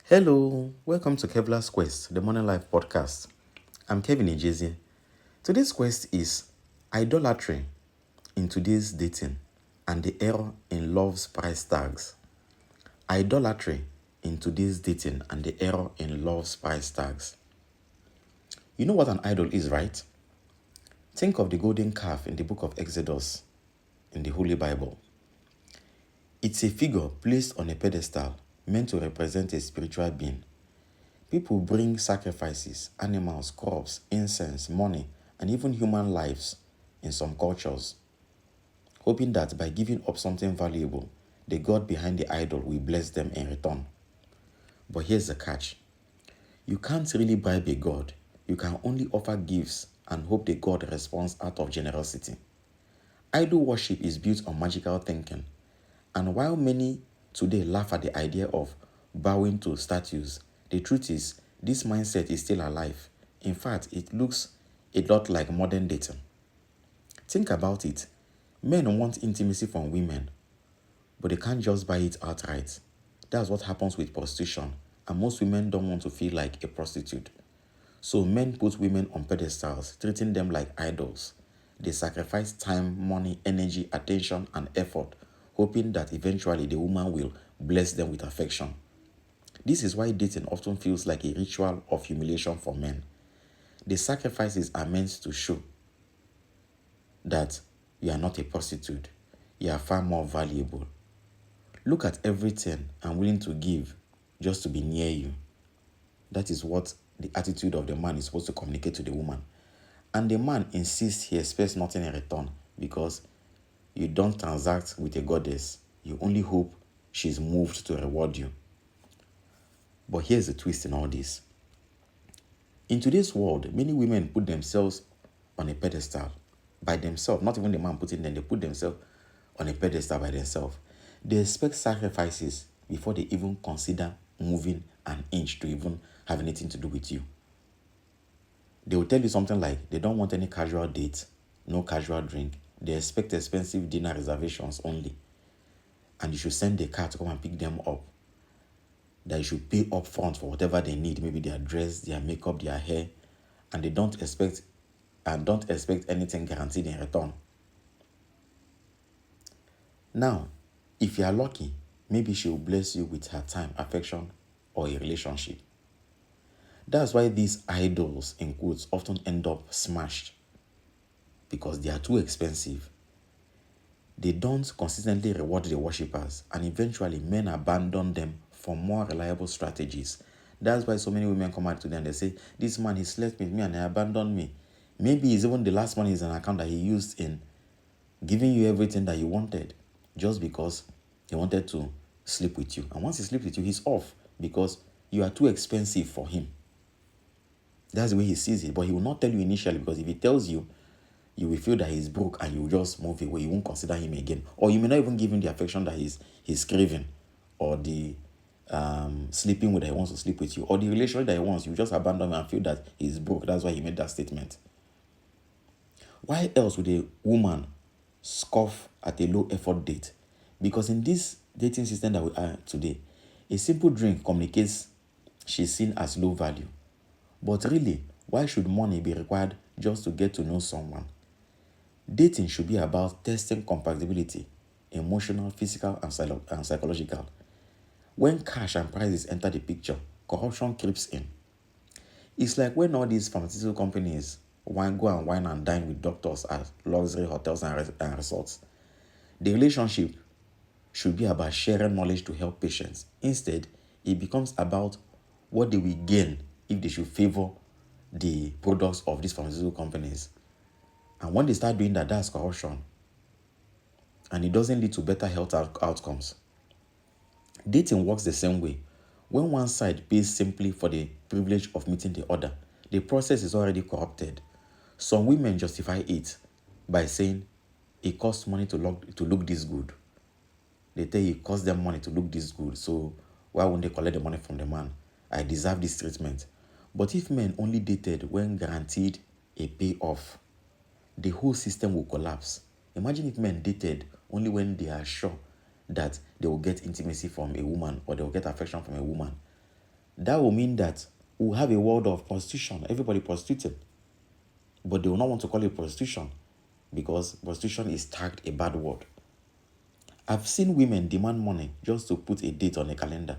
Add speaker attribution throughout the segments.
Speaker 1: Hello, welcome to Kevlar's Quest, the Morning Life podcast. I'm Kevin Ejezi. Today's quest is idolatry in today's dating and the error in love's price tags. Idolatry in today's dating and the error in love's price tags. You know what an idol is, right? Think of the golden calf in the book of Exodus in the Holy Bible. It's a figure placed on a pedestal meant to represent a spiritual being. People bring sacrifices, animals, crops, incense, money, and even human lives in some cultures, hoping that by giving up something valuable, the God behind the idol will bless them in return. But here's the catch. You can't really bribe a God. You can only offer gifts and hope the God responds out of generosity. Idol worship is built on magical thinking. And while many today laugh at the idea of bowing to statues, the truth is this mindset is still alive. In fact, it looks a lot like modern dating. Think about it. Men want intimacy from women, but they can't just buy it outright. That's what happens with prostitution, and most women don't want to feel like a prostitute. So men put women on pedestals, treating them like idols. They sacrifice time, money, energy, attention, and effort, hoping that eventually the woman will bless them with affection. This is why dating often feels like a ritual of humiliation for men. The sacrifices are meant to show that you are not a prostitute. You are far more valuable. Look at everything I'm willing to give just to be near you. That is what the attitude of the man is supposed to communicate to the woman. And the man insists he expects nothing in return because you don't transact with a goddess. You only hope she's moved to reward you. But here's the twist in all this. In today's world, many women put themselves on a pedestal by themselves. Not even the man putting them, they put themselves on a pedestal by themselves. They expect sacrifices before they even consider moving an inch to even have anything to do with you. They will tell you something like they don't want any casual date, no casual drink. They expect expensive dinner reservations only. And you should send a car to come and pick them up. That you should pay up front for whatever they need, maybe their dress, their makeup, their hair, and they don't expect anything guaranteed in return. Now, if you are lucky, maybe she will bless you with her time, affection, or a relationship. That's why these idols, in quotes, often end up smashed because they are too expensive. They don't consistently reward the worshippers, and eventually men abandon them for more reliable strategies. That's why so many women come out to them and they say, this man, he slept with me and he abandoned me. Maybe it's even the last money is an account that he used in giving you everything that you wanted just because he wanted to sleep with you. And once he sleeps with you, he's off because you are too expensive for him. That's the way he sees it. But he will not tell you initially, because if he tells you, you will feel that he's broke and you will just move away. You won't consider him again. Or you may not even give him the affection that he's craving, or the sleeping with that he wants to sleep with you, or the relationship that he wants. You just abandon him and feel that he's broke. That's why he made that statement. Why else would a woman scoff at a low effort date? Because in this dating system that we are today, a simple drink communicates she's seen as low value. But really, why should money be required just to get to know someone? Dating should be about testing compatibility, emotional, physical, and psychological. When cash and prices enter the picture, corruption creeps in. It's like when all these pharmaceutical companies go and wine and dine with doctors at luxury hotels and resorts. The relationship should be about sharing knowledge to help patients. Instead, it becomes about what they will gain if they should favor the products of these pharmaceutical companies. And when they start doing that, that's corruption. And it doesn't lead to better health outcomes. Dating works the same way. When one side pays simply for the privilege of meeting the other, the process is already corrupted. Some women justify it by saying it costs money to look this good. They tell you it costs them money to look this good, so why won't they collect the money from the man? I deserve this treatment. But if men only dated when guaranteed a payoff, the whole system will collapse. Imagine if men dated only when they are sure that they will get intimacy from a woman or they will get affection from a woman. that will mean that we'll have a world of prostitution. Everybody prostituting. But they will not want to call it prostitution because prostitution is tagged a bad word. I've seen women demand money just to put a date on a calendar.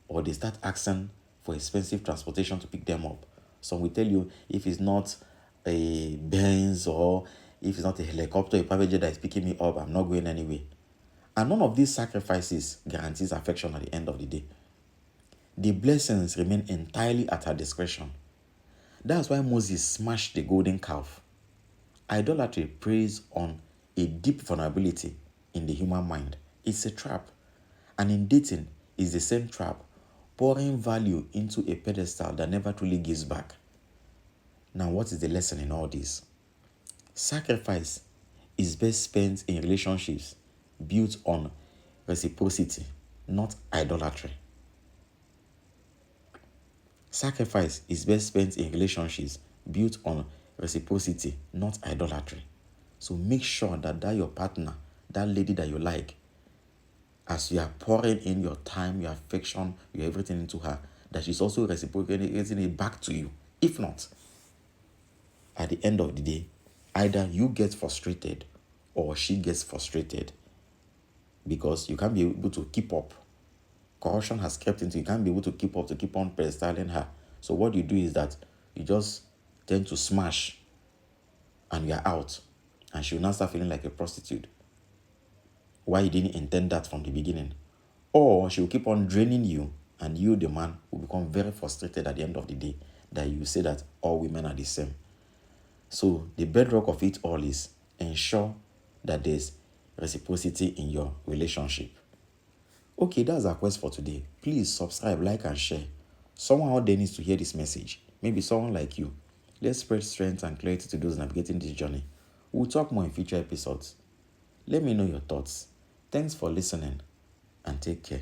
Speaker 1: Or they start asking for expensive transportation to pick them up. Some will tell you if it's not a Benz or if it's not a helicopter, a private jet that is picking me up, I'm not going anywhere. And none of these sacrifices guarantees affection at the end of the day. The blessings remain entirely at her discretion. That's why Moses smashed the golden calf. Idolatry preys on a deep vulnerability in the human mind. It's a trap. And in dating, it's the same trap, pouring value into a pedestal that never truly gives back. Now, what is the lesson in all this? Sacrifice is best spent in relationships built on reciprocity, not idolatry. Sacrifice is best spent in relationships built on reciprocity, not idolatry. So make sure that your partner, that lady that you like, as you are pouring in your time, your affection, your everything into her, that she's also reciprocating it back to you. If not, at the end of the day, either you get frustrated or she gets frustrated because you can't be able to keep up. Corruption has crept into you. Can't be able to keep up, to keep on pedestaling her. So what you do is that you just tend to smash and you're out. And she'll now start feeling like a prostitute. Why you didn't intend that from the beginning? Or she'll keep on draining you and you, the man, will become very frustrated at the end of the day that you say that all women are the same. So the bedrock of it all is ensure that there's reciprocity in your relationship. Okay, that's our quest for today. Please subscribe, like, and share. Someone out there needs to hear this message. Maybe someone like you. Let's spread strength and clarity to those navigating this journey. We'll talk more in future episodes. Let me know your thoughts. Thanks for listening and take care.